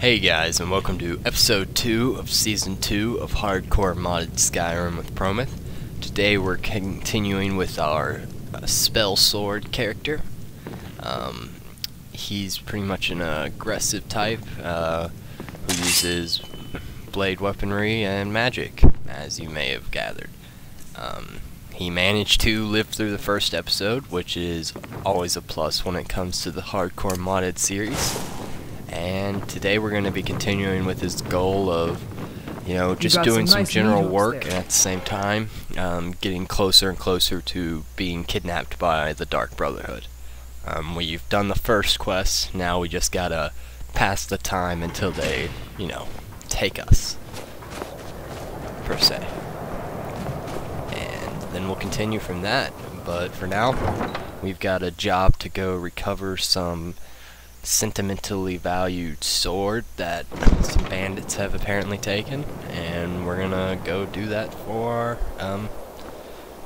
Hey guys, and welcome to episode 2 of season 2 of Hardcore Modded Skyrim with Promith. Today we're continuing with our spell sword character. He's pretty much an aggressive type who uses blade weaponry and magic, as you may have gathered. He managed to live through the first episode, which is always a plus when it comes to the Hardcore Modded series. And today we're going to be continuing with his goal of, just doing some general work and at the same time getting closer and closer to being kidnapped by the Dark Brotherhood. We've done the first quest, now we just gotta pass the time until they, take us, per se. And then we'll continue from that, but for now, we've got a job to go recover some sentimentally valued sword that some bandits have apparently taken, and we're gonna go do that for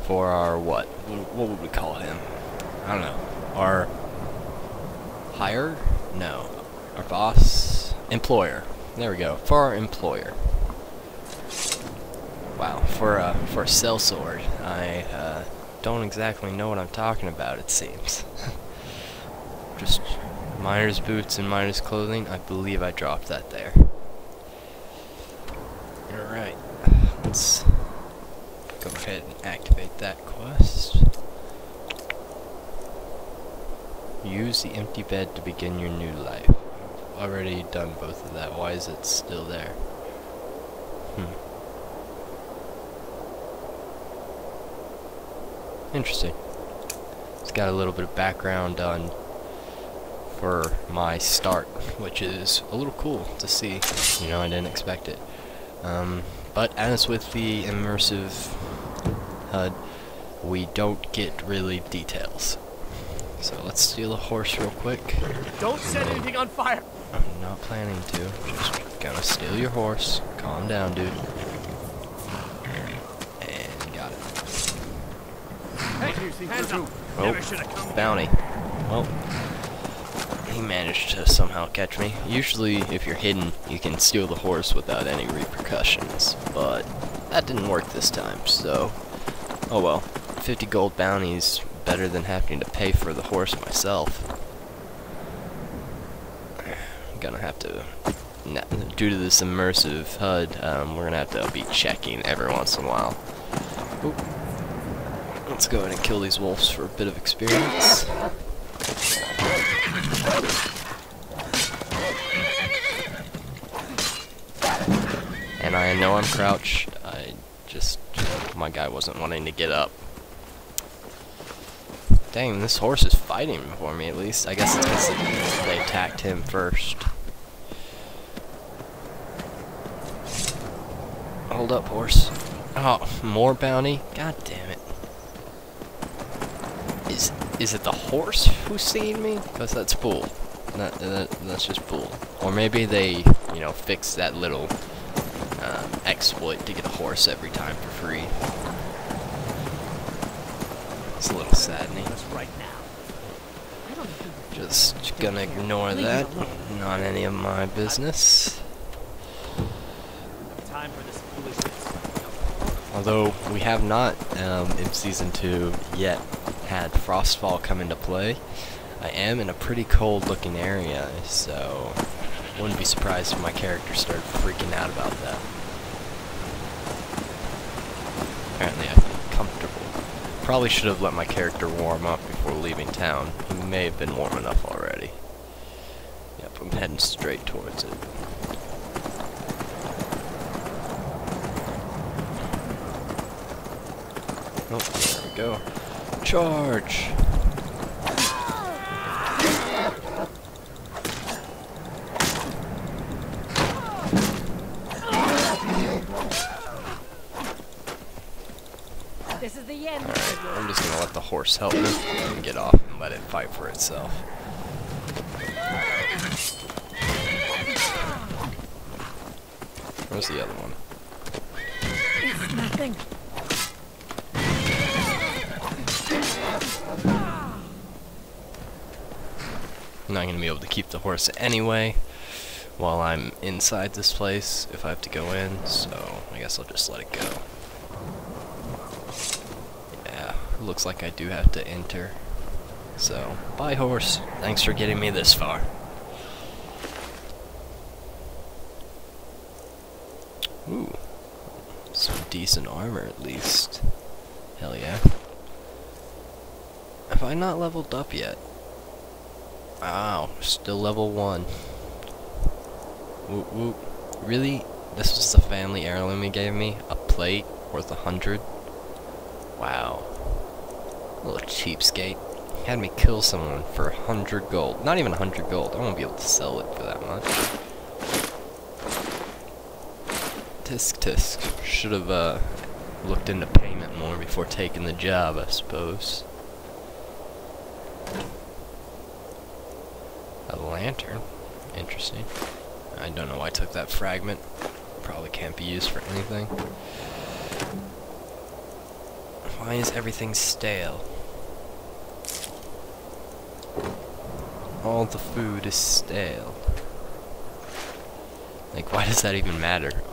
our what would we call him? I don't know. Our hire? No. Our boss? Employer. There we go. For our employer. Wow. For a sellsword, I don't exactly know what I'm talking about, it seems. Just miner's boots and miner's clothing. I believe I dropped that there. Alright, let's go ahead and activate that quest. Use the empty bed to begin your new life. I've already done both of that. Why is it still there? Interesting. It's got a little bit of background on for my start, which is a little cool to see. I didn't expect it. But as with the Immersive HUD, we don't get really details. So let's steal a horse real quick. Don't set anything on fire! I'm not planning to. Just gonna steal your horse. Calm down, dude. And got it. Hey, hands up! Never should have come. Bounty. Well, he managed to somehow catch me. Usually, if you're hidden, you can steal the horse without any repercussions, but that didn't work this time, so oh well. 50 gold bounties better than having to pay for the horse myself. I'm gonna have to, due to this immersive HUD, we're gonna have to be checking every once in a while. Oop. Let's go ahead and kill these wolves for a bit of experience. And I know I'm crouched, my guy wasn't wanting to get up. Dang, this horse is fighting for me at least. I guess it's because they attacked him first. Hold up, horse. Oh, more bounty? God damn it. Is it the horse who's seeing me? Because that's bull. That's just bull. Or maybe they, fix that little exploit to get a horse every time for free. It's a little saddening. Just gonna ignore that. Not any of my business. Although we have not, in Season 2 yet, had Frostfall come into play, I am in a pretty cold looking area, so wouldn't be surprised if my character started freaking out about that. Apparently I feel comfortable. Probably should have let my character warm up before leaving town. He may have been warm enough already. Yep, I'm heading straight towards it. Oh, there we go. Charge! This is the end. Alright, I'm just gonna let the horse help me and get off and let it fight for itself. Where's the other one? It's nothing. I'm not going to be able to keep the horse anyway. while I'm inside this place if I have to go in, so I guess I'll just let it go. Yeah, looks like I do have to enter. So, bye horse. Thanks for getting me this far. Ooh, some decent armor at least. Hell yeah. Have I not leveled up yet? Wow, still level 1. Whoop whoop. Really? This was the family heirloom he gave me? A plate worth 100? Wow. Little cheapskate. Had me kill someone for 100 gold. Not even 100 gold. I won't be able to sell it for that much. Tisk tisk. Should have looked into payment more before taking the job, I suppose. A lantern. Interesting. I don't know why I took that fragment. Probably can't be used for anything. Why is everything stale? All the food is stale. Like, why does that even matter?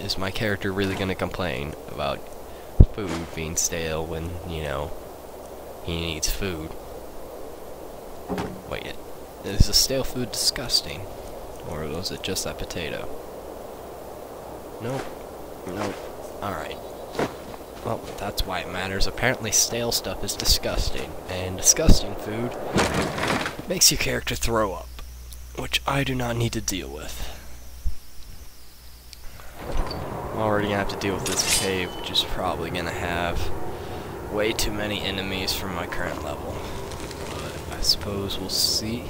Is my character really gonna complain about food being stale when, you know, he needs food? Wait, is the stale food disgusting? Or was it just that potato? Nope. Nope. Alright. Well, that's why it matters. Apparently stale stuff is disgusting. And disgusting food makes your character throw up. Which I do not need to deal with. I'm already gonna have to deal with this cave, which is probably gonna have way too many enemies for my current level. But I suppose we'll see.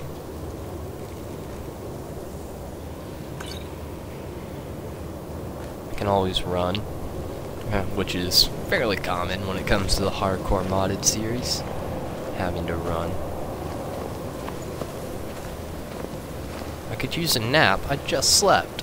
I can always run, which is fairly common when it comes to the hardcore modded series, having to run. I could use a nap. I just slept.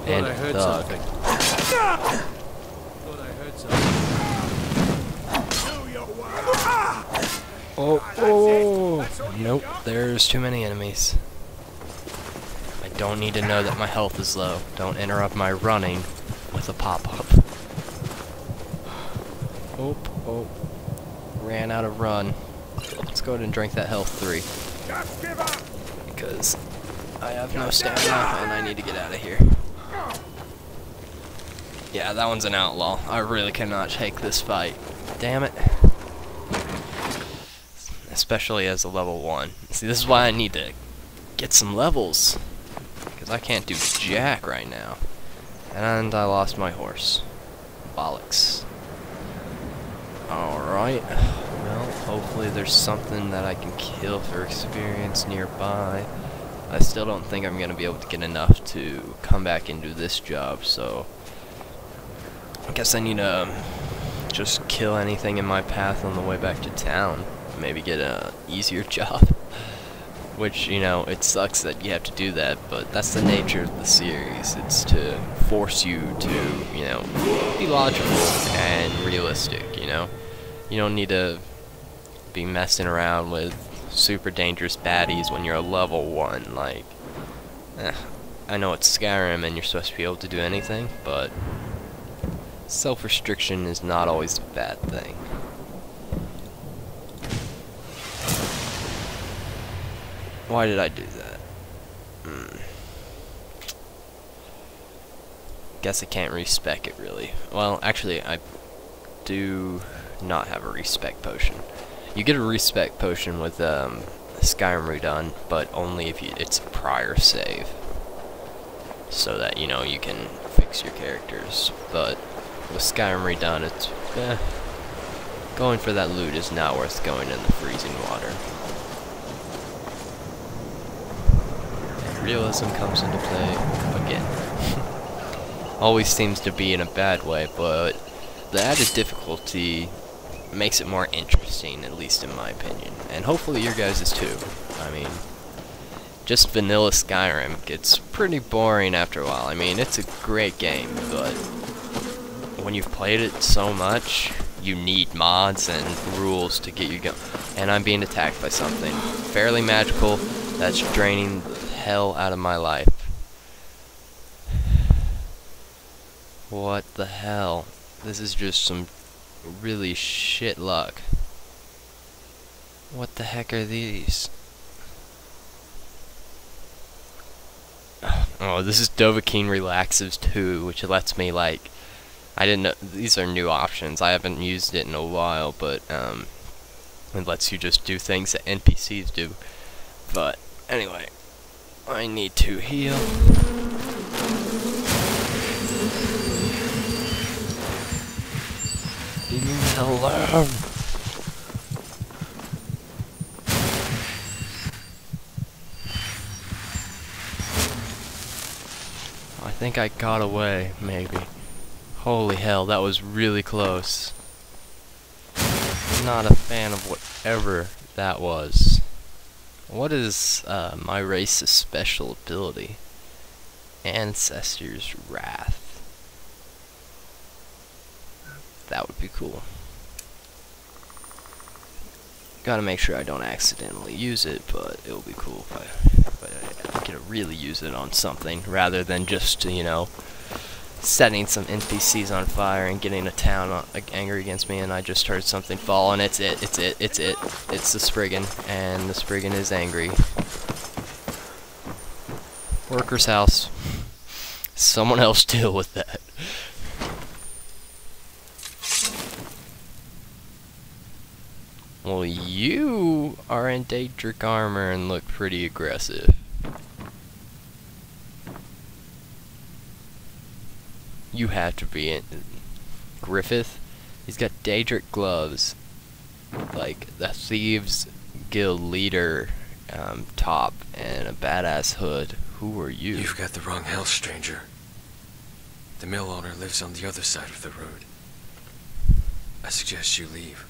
And I heard something. Thought I heard something. Oh, nope, there's too many enemies. I don't need to know that my health is low. Don't interrupt my running with a pop-up. Oh, ran out of run. Let's go ahead and drink that health 3. Because I have no stamina and I need to get out of here. Yeah, that one's an outlaw. I really cannot take this fight. Damn it. Especially as a level 1. See, this is why I need to get some levels. Because I can't do jack right now. And I lost my horse. Bollocks. Alright. Well, hopefully there's something that I can kill for experience nearby. I still don't think I'm going to be able to get enough to come back and do this job, so I guess I need to just kill anything in my path on the way back to town. Maybe get a easier job. Which, you know, it sucks that you have to do that, but that's the nature of the series. It's to force you to, you know, be logical and realistic, you know? You don't need to be messing around with super dangerous baddies when you're a level 1, like, I know it's Skyrim and you're supposed to be able to do anything, but self-restriction is not always a bad thing. Why did I do that? Guess I can't respec it really. Well, actually, I do not have a respec potion. You get a respec potion with Skyrim redone, but only if it's a prior save, so that you know you can fix your characters. But with Skyrim redone, it's going for that loot is not worth going in the freezing water. And realism comes into play again. Always seems to be in a bad way, but the added difficulty makes it more interesting, at least in my opinion. And hopefully your guys' too. I mean, just vanilla Skyrim gets pretty boring after a while. I mean, it's a great game, but when you've played it so much, you need mods and rules to get you going. And I'm being attacked by something fairly magical that's draining the hell out of my life. What the hell? This is just some really shit luck. What the heck are these? Oh, this is Dovahkiin Relaxes Too, which lets me, like, I didn't know, these are new options. I haven't used it in a while, but it lets you just do things that NPCs do. But anyway, I need to heal. Leave me the hell alone. I think I got away, maybe. Holy hell, that was really close. Not a fan of whatever that was. What is my race's special ability? Ancestor's Wrath. That would be cool. Gotta make sure I don't accidentally use it, but it'll be cool if I get to really use it on something, rather than just, you know, setting some NPCs on fire and getting a town angry against me, and I just heard something fall, and it's the Spriggan, and the Spriggan is angry. Worker's house. Someone else deal with that. Well, you are in Daedric armor and look pretty aggressive. You have to be in Griffith. He's got Daedric gloves, like the Thieves Guild leader top, and a badass hood. Who are you? You've got the wrong house, stranger. The mill owner lives on the other side of the road. I suggest you leave.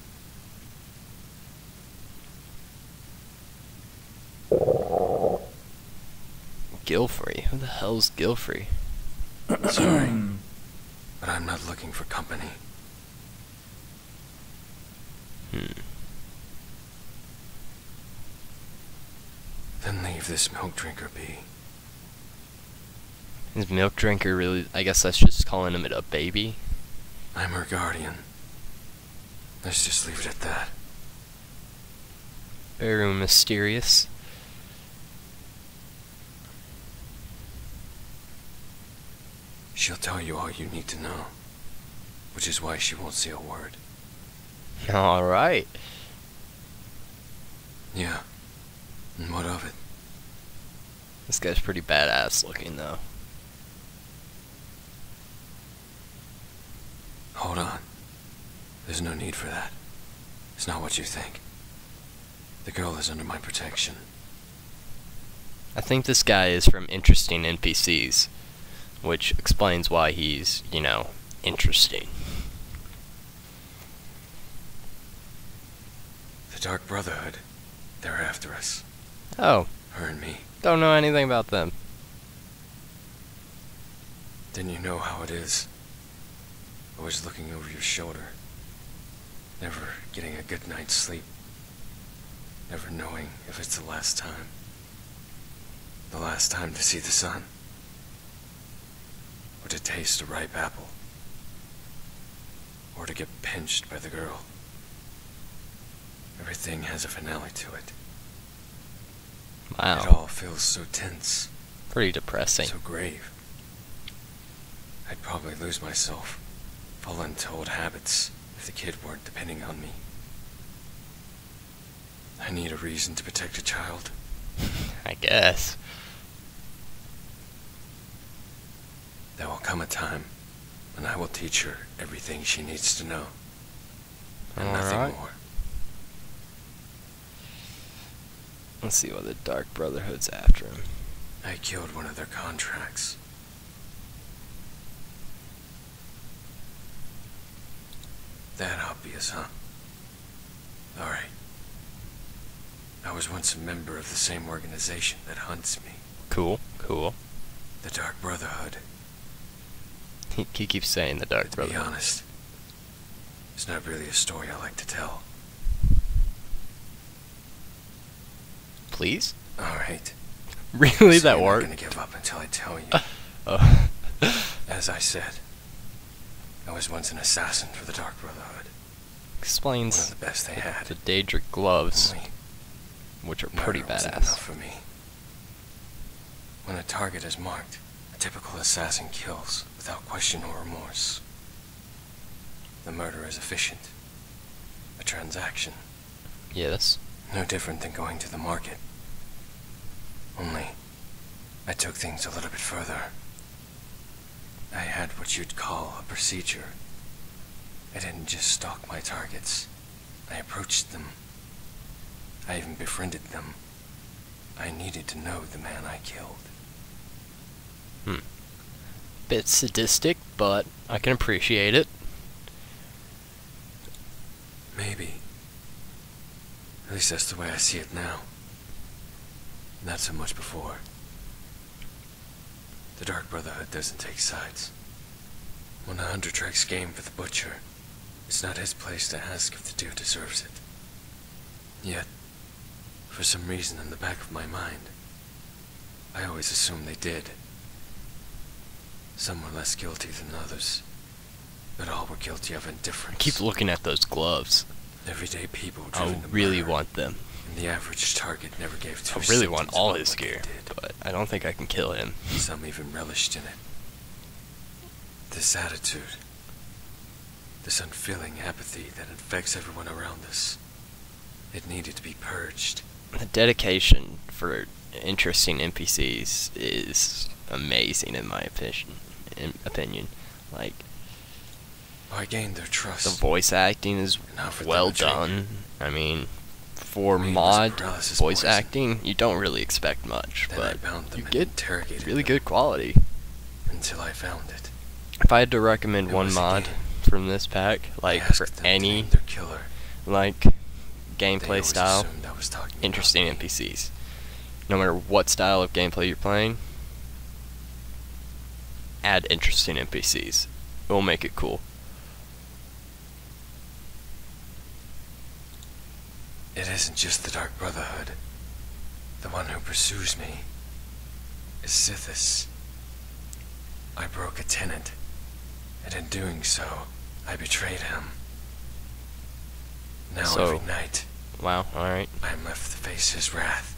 Gilfrey? Who the hell's Gilfrey? Sorry, but I'm not looking for company. Then leave this milk drinker be. Is milk drinker really? I guess that's just calling him a baby. I'm her guardian. Let's just leave it at that. Very mysterious. She'll tell you all you need to know, which is why she won't say a word. Alright. Yeah, and what of it? This guy's pretty badass looking, though. Hold on. There's no need for that. It's not what you think. The girl is under my protection. I think this guy is from interesting NPCs, which explains why he's, you know, interesting. The Dark Brotherhood. They're after us. Oh. Her and me. Don't know anything about them. Then you know how it is. Always looking over your shoulder. Never getting a good night's sleep. Never knowing if it's the last time. The last time to see the sun. Or to taste a ripe apple. Or to get pinched by the girl. Everything has a finale to it. Wow. It all feels so tense. Pretty depressing. So grave. I'd probably lose myself. Fall into old habits if the kid weren't depending on me. I need a reason to protect a child. I guess. There will come a time when I will teach her everything she needs to know. And nothing more. Let's see what the Dark Brotherhood's after him. I killed one of their contracts. That obvious, huh? Alright. I was once a member of the same organization that hunts me. Cool, cool. The Dark Brotherhood. He keeps saying the Dark To be Brotherhood. honest, it's not really a story I like to tell. Please? Alright. Really, So that I'm worked? not gonna give up until I tell you. Oh. As I said, I was once an assassin for the Dark Brotherhood. One Explains of the best they had. the Daedric gloves, Only which are pretty murder wasn't badass. enough for me. When a target is marked, a typical assassin kills without question or remorse. The murder is efficient. A transaction. Yes. No different than going to the market. Only, I took things a little bit further. I had what you'd call a procedure. I didn't just stalk my targets. I approached them. I even befriended them. I needed to know the man I killed. Bit sadistic, but I can appreciate it. Maybe. At least that's the way I see it now. Not so much before. The Dark Brotherhood doesn't take sides. When a hunter tracks game for the butcher, it's not his place to ask if the dude deserves it. Yet, for some reason in the back of my mind, I always assumed they did. Some were less guilty than others, but all were guilty of indifference. Keep looking at those gloves. Everyday people I driven to really murder, want them. and the average target never gave two I really cents want all about his what they gear, did. but I don't think I can kill him. Some even relished in it. This attitude, this unfeeling apathy that infects everyone around us, it needed to be purged. The dedication for interesting NPCs is amazing in my opinion. Like, I gained their trust. the voice acting is and offered them well a drink. done. I mean, for Me was mod paralysis voice poison. acting, you don't really expect much, Then I but bound them you and get interrogated really them good quality. until I found it. If I had to recommend It one was a mod game. from this pack, like I asked for them to any name their killer. like They gameplay always style, assumed I was talking about interesting me. NPCs. No matter what style of gameplay you're playing, add interesting NPCs. It will make it cool. It isn't just the Dark Brotherhood. The one who pursues me is Sithis. I broke a tenet, and in doing so, I betrayed him. Now So- every night, Wow, alright. I am left to face his wrath.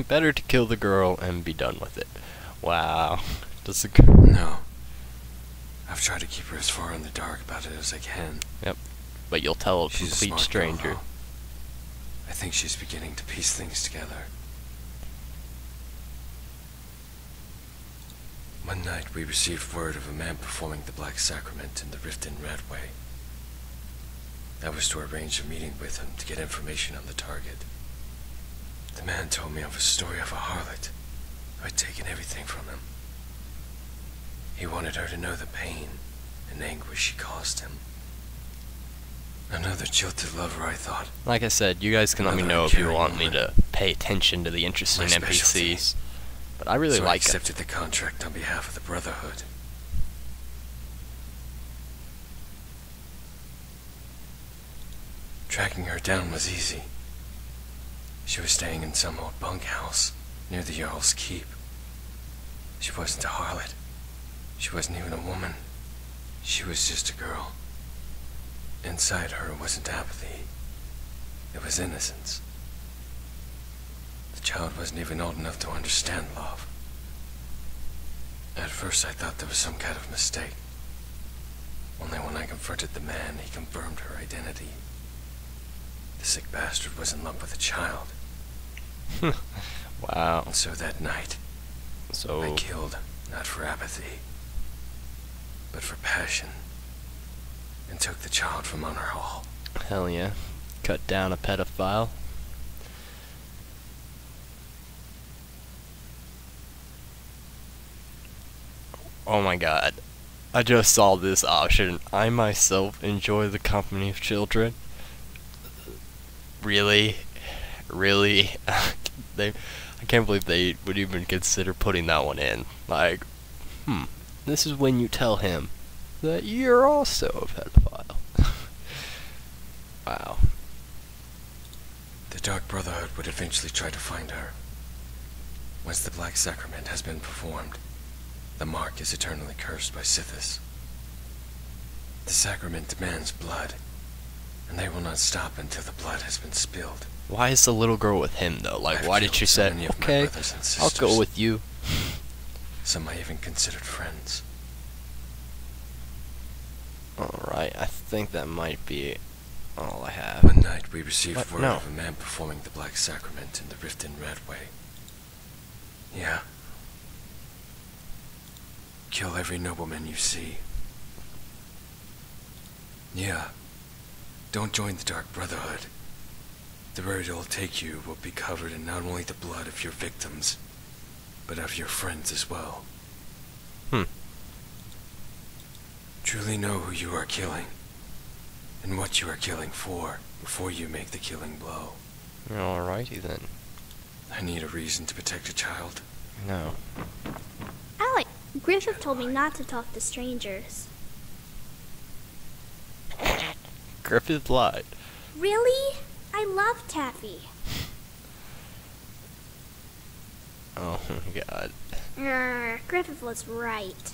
Better to kill the girl and be done with it. Wow. Does the No. I've tried to keep her as far in the dark about it as I can. But you'll tell a She's a complete smart stranger. girl, though. I think she's beginning to piece things together. One night we received word of a man performing the Black Sacrament in the Rift in Radway. I was to arrange a meeting with him to get information on the target. The man told me of a story of a harlot who had taken everything from him. He wanted her to know the pain and anguish she caused him. Another jilted lover, I thought. Like I said, you guys can let me Another know if you caring want me woman. to pay attention to the interesting My specialty. NPCs. But I really So I like it. accepted the contract on behalf of the Brotherhood. Tracking her down was easy. She was staying in some old bunkhouse near the Jarl's Keep. She wasn't a harlot. She wasn't even a woman. She was just a girl. Inside her wasn't apathy. It was innocence. The child wasn't even old enough to understand love. At first I thought there was some kind of mistake. Only when I confronted the man, he confirmed her identity. The sick bastard was in love with a child. Wow. And so that night, I So, killed, not for apathy, but for passion, and took the child from Overhaul. hell yeah. Cut down a pedophile. Oh my god. I just saw this option. I myself enjoy the company of children. Really? Really? I can't believe they would even consider putting that one in. Like, this is when you tell him that you're also a pedophile. Wow. The Dark Brotherhood would eventually try to find her. Once the Black Sacrament has been performed, the mark is eternally cursed by Sithis. The sacrament demands blood, and they will not stop until the blood has been spilled. Why is the little girl with him, though? Like, why did she say, okay, I'll go with you? Some I even considered friends. Alright, I think that might be all I have. One night we received word No. of a man performing the Black Sacrament in the Rift in Redway. Yeah. Kill every nobleman you see. Yeah. Don't join the Dark Brotherhood. The road it'll take you will be covered in not only the blood of your victims, but of your friends as well. Truly know who you are killing, and what you are killing for, before you make the killing blow. Alrighty then. I need a reason to protect a child. No. Alec, Griffith told me not to talk to strangers. Griffith lied. Really? I love Taffy. Oh my god. Griffith was right.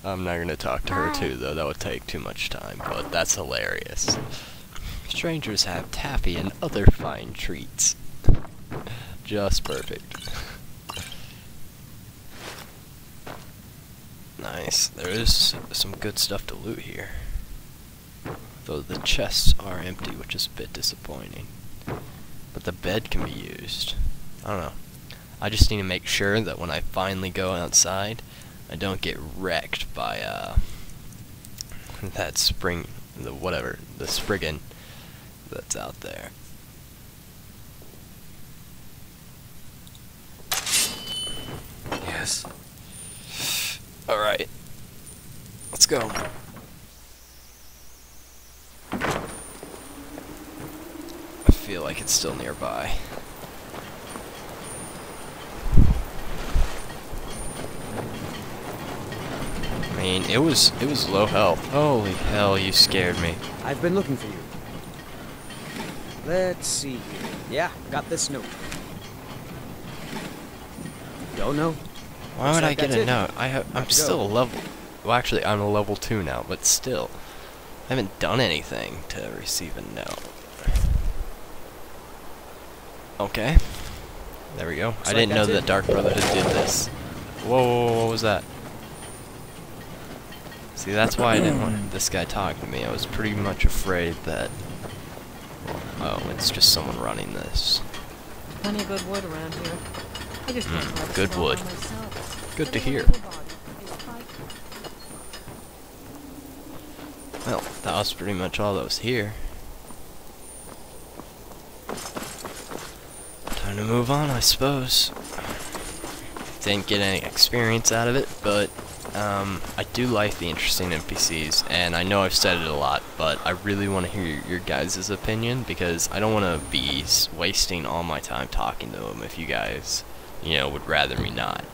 I'm not gonna talk to her too, though. That would take too much time, but that's hilarious. Strangers have taffy and other fine treats. Just perfect. Nice. There is some good stuff to loot here. Though the chests are empty, which is a bit disappointing. But the bed can be used. I don't know. I just need to make sure that when I finally go outside, I don't get wrecked by that the Spriggan that's out there. Yes. Alright. Let's go. I feel like it's still nearby. I mean, it was low health. Holy hell, you scared me. I've been looking for you. Let's see here. Yeah, got this note. Don't know. Why would I get a note? I'm still a level... Well, actually, I'm a level 2 now, but still. I haven't done anything to receive a note. Okay. There we go. I didn't know that Dark Brotherhood did this. Whoa, what was that? See, that's why I didn't want this guy talking to me. I was pretty much afraid that... Oh, it's just someone running this. Plenty of good wood around here. I just don't like to good sell wood. by myself. Good to But a hear. little body is quite- Well, that was pretty much all that was here. Time to move on, I suppose. Didn't get any experience out of it, but I do like the interesting NPCs, and I know I've said it a lot, but I really want to hear your guys' opinion, because I don't want to be wasting all my time talking to them if you guys, you know, would rather me not,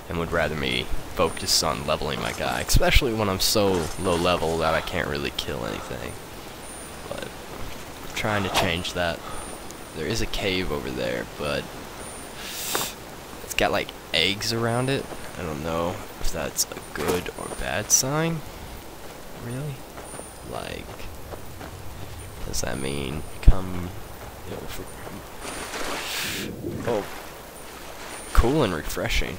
and would rather me focus on leveling my guy, especially when I'm so low level that I can't really kill anything. But I'm trying to change that. There is a cave over there, but it's got like eggs around it. I don't know if that's a good or bad sign. Really? Like, does that mean come, you know, oh, cool and refreshing.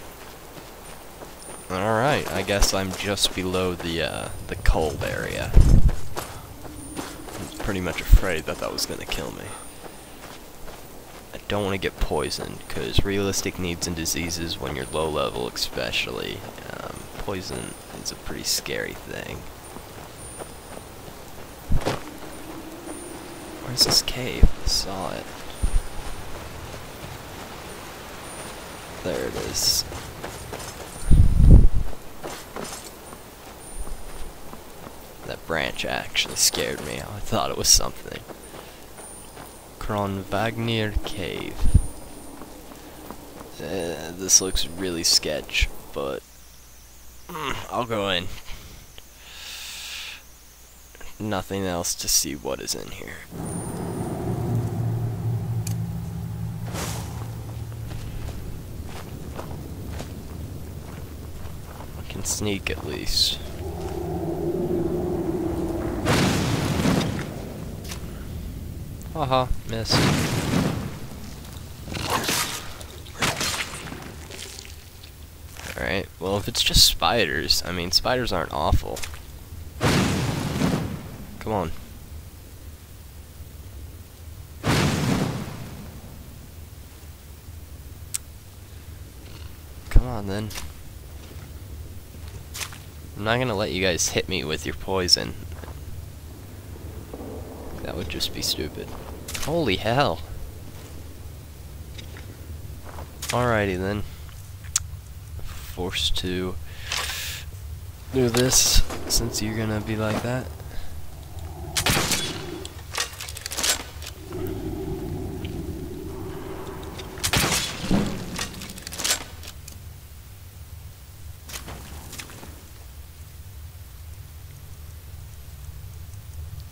Alright, I guess I'm just below the cold area. I was pretty much afraid that that was gonna kill me. I don't want to get poisoned, because realistic needs and diseases, when you're low level especially, poison is a pretty scary thing. Where's this cave? I saw it. There it is. which actually scared me. I thought it was something. Kronvagnir Cave. This looks really sketch, but I'll go in. Nothing else to see what is in here. I can sneak at least. Haha, missed. Alright, well if it's just spiders, I mean spiders aren't awful. Come on. Come on then. I'm not gonna let you guys hit me with your poison. That would just be stupid. Holy hell. Alrighty then. Forced to do this since you're gonna be like that.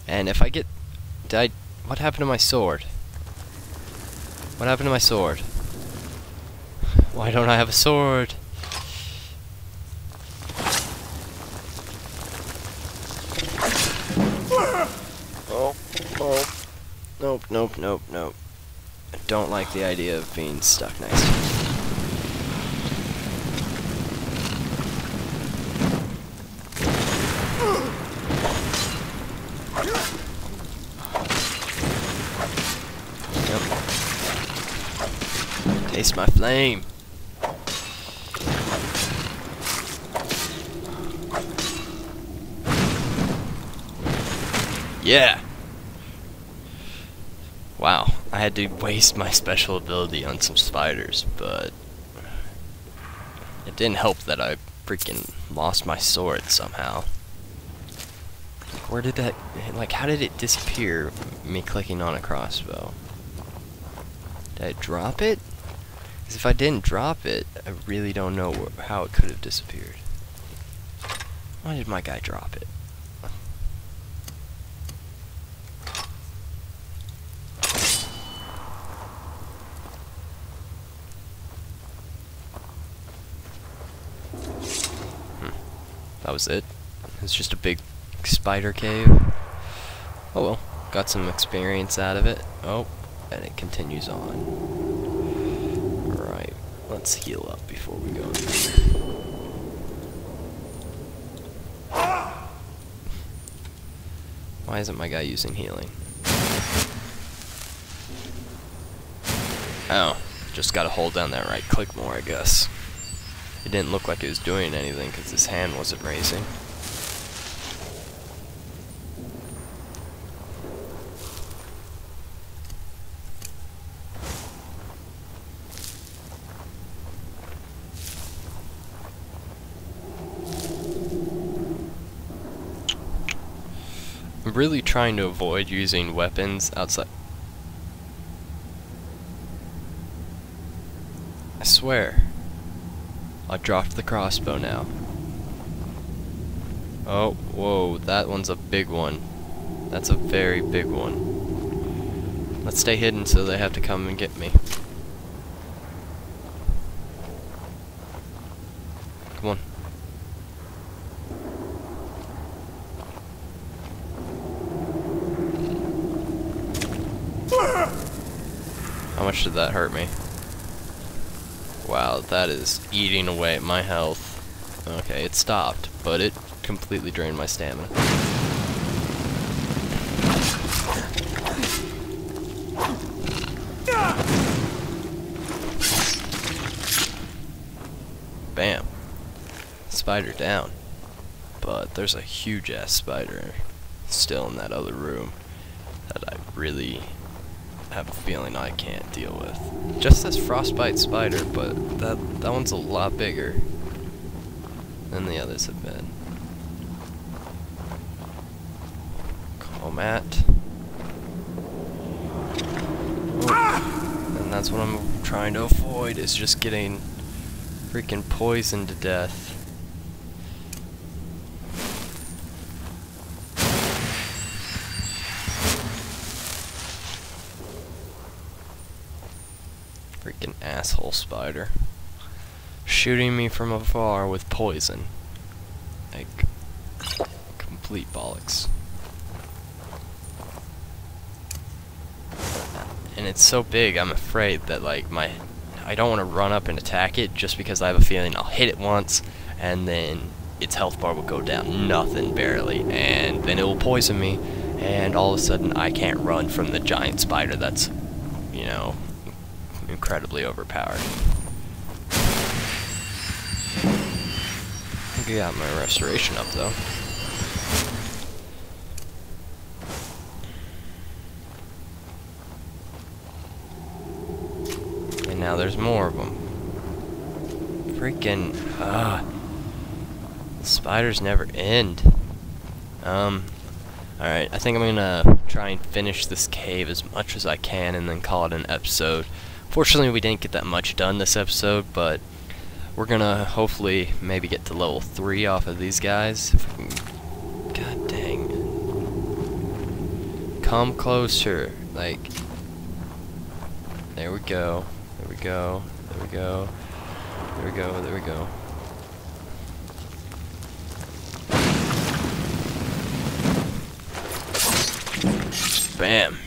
And if I get... what happened to my sword? What happened to my sword? Why don't I have a sword? Oh, oh. Nope, nope, nope, nope. I don't like the idea of being stuck next to it. Taste my flame. Yeah. Wow, I had to waste my special ability on some spiders, but it didn't help that I freaking lost my sword somehow. Where did that, like, how did it disappear, me clicking on a crossbow? Did I drop it? Because if I didn't drop it, I really don't know how it could have disappeared. Why did my guy drop it? That was it. It's just a big spider cave. Oh well, got some experience out of it. Oh, and it continues on. Alright, let's heal up before we go in there. Why isn't my guy using healing? Oh, just gotta hold down that right click more, I guess. It didn't look like it was doing anything because his hand wasn't raising. I'm really trying to avoid using weapons outside. I swear. I dropped the crossbow now. Oh, whoa, that one's a big one. That's a very big one. Let's stay hidden so they have to come and get me. Come on. How much did that hurt me? Wow, that is eating away at my health. Okay, it stopped, but it completely drained my stamina. Bam. Spider down. But there's a huge ass spider still in that other room that I really have a feeling I can't deal with. Just this frostbite spider, but that one's a lot bigger than the others have been. home at. Oh. And that's what I'm trying to avoid, is just getting freaking poisoned to death. Freaking asshole spider. Shooting me from afar with poison. Like, complete bollocks. And it's so big, I'm afraid that, like, I don't want to run up and attack it, just because I have a feeling I'll hit it once, and then its health bar will go down nothing, barely, and then it will poison me, and all of a sudden I can't run from the giant spider that's, you know, incredibly overpowered. I think I got my restoration up, though. And now there's more of them. Freaking, the spiders never end. Alright, I think I'm gonna try and finish this cave as much as I can and then call it an episode. Fortunately, we didn't get that much done this episode, but we're gonna hopefully maybe get to level 3 off of these guys. If we can... God dang. Come closer. Like, there we go. There we go. There we go. There we go. There we go. Bam.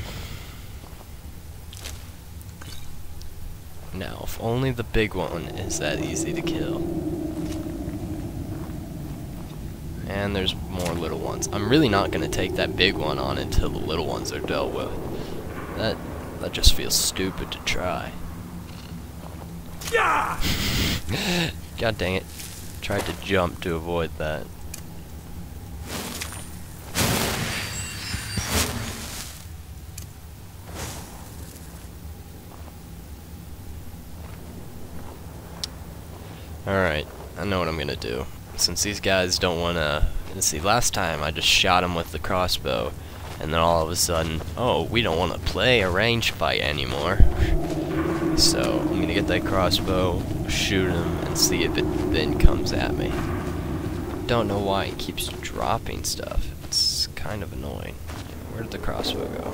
Now, if only the big one is that easy to kill. And there's more little ones. I'm really not going to take that big one on until the little ones are dealt with. That just feels stupid to try. Yeah! God dang it. Tried to jump to avoid that. Alright, I know what I'm gonna do. Since these guys don't wanna... See, last time I just shot them with the crossbow, and then all of a sudden, oh, we don't wanna play a range fight anymore. So, I'm gonna get that crossbow, shoot him, and see if it then comes at me. Don't know why it keeps dropping stuff. It's kind of annoying. Where did the crossbow go?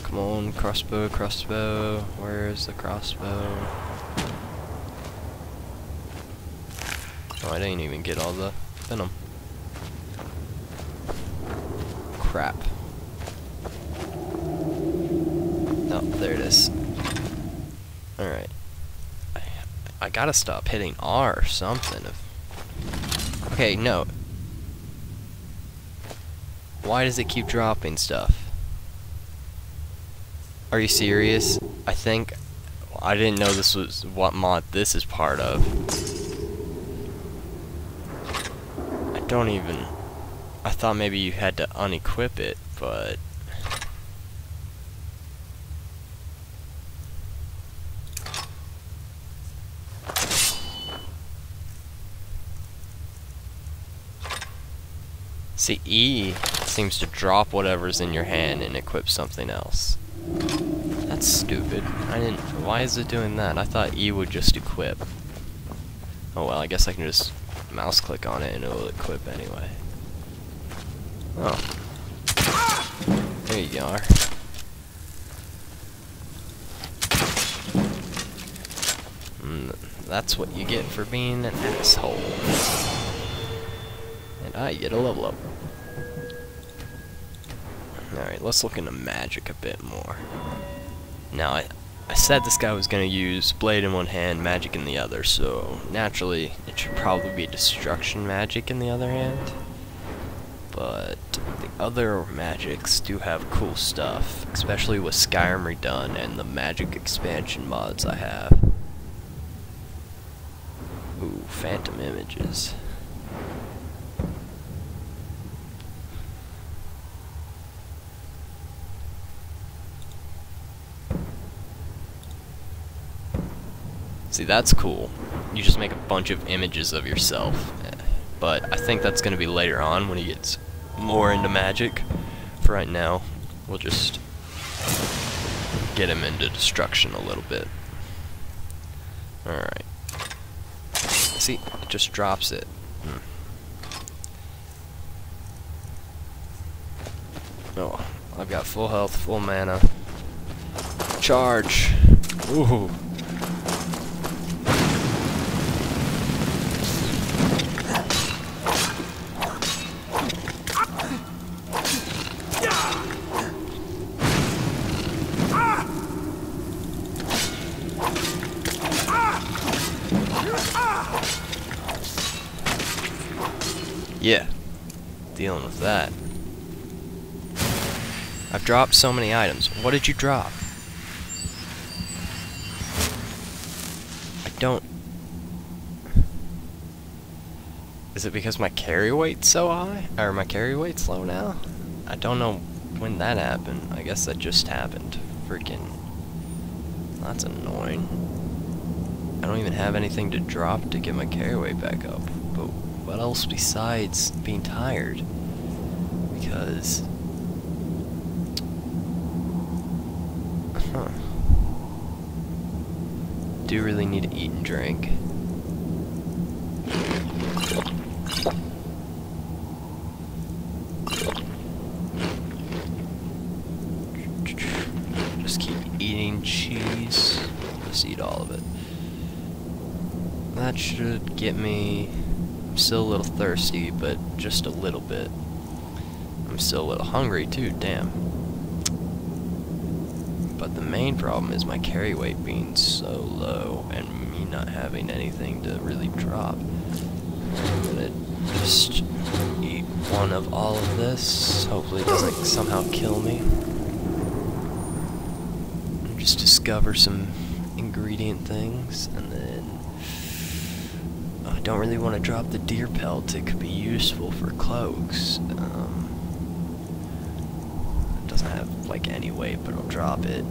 Come on, crossbow, crossbow. Where's the crossbow? Oh, I didn't even get all the venom. Crap. Oh, there it is. Alright. I gotta stop hitting R or something. Okay, no. Why does it keep dropping stuff? Are you serious? I think... I didn't know this was what mod this is part of. I don't even... I thought maybe you had to unequip it, but... See, E seems to drop whatever's in your hand and equip something else. That's stupid. I didn't... Why is it doing that? I thought E would just equip. Oh well, I guess I can just mouse click on it and it will equip anyway. Oh. There you are. That's what you get for being an asshole. And I get a level up. Alright, let's look into magic a bit more. Now, I said this guy was going to use blade in one hand, magic in the other, so naturally it should probably be destruction magic in the other hand. But the other magics do have cool stuff, especially with Skyrim Redone and the magic expansion mods I have. Ooh, phantom images. See, that's cool. You just make a bunch of images of yourself. But I think that's going to be later on when he gets more into magic. For right now, we'll just get him into destruction a little bit. Alright. See, it just drops it. Oh, I've got full health, full mana. Charge! Ooh. Yeah, dealing with that. I've dropped so many items. What did you drop? I don't... Is it because my carry weight's so high? Or my carry weight's low now? I don't know when that happened. I guess that just happened. Freaking... That's annoying. I don't even have anything to drop to get my carry weight back up. But what else besides being tired? Because... Do really need to eat and drink. Just keep eating cheese. Just eat all of it. That should get me... I'm still a little thirsty, but just a little bit. I'm still a little hungry too, damn. But the main problem is my carry weight being so low and me not having anything to really drop. I'm gonna just eat one of all of this. Hopefully it doesn't somehow kill me. And just discover some ingredient things, and then I don't really want to drop the deer pelt. It could be useful for cloaks. Doesn't have like any weight, but I'll drop it.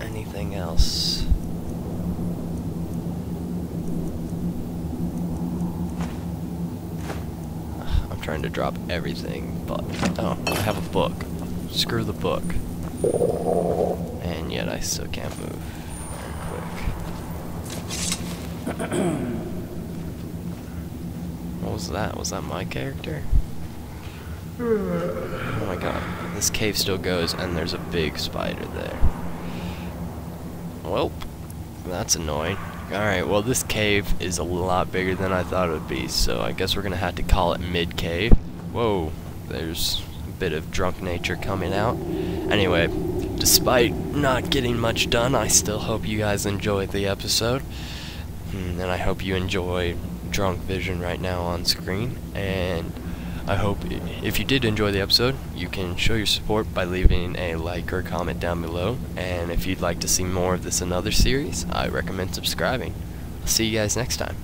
Anything else? I'm trying to drop everything, but oh, I have a book. Screw the book. And yet I still can't move very quick. What was that? Was that my character? Oh my god. This cave still goes, and there's a big spider there. Well, that's annoying. Alright, well this cave is a lot bigger than I thought it would be, so I guess we're gonna have to call it mid-cave. Whoa, there's a bit of drunk nature coming out. Anyway, despite not getting much done, I still hope you guys enjoyed the episode. And I hope you enjoy Drunk Vision right now on screen. And I hope if you did enjoy the episode, you can show your support by leaving a like or comment down below. And if you'd like to see more of this in other series, I recommend subscribing. I'll see you guys next time.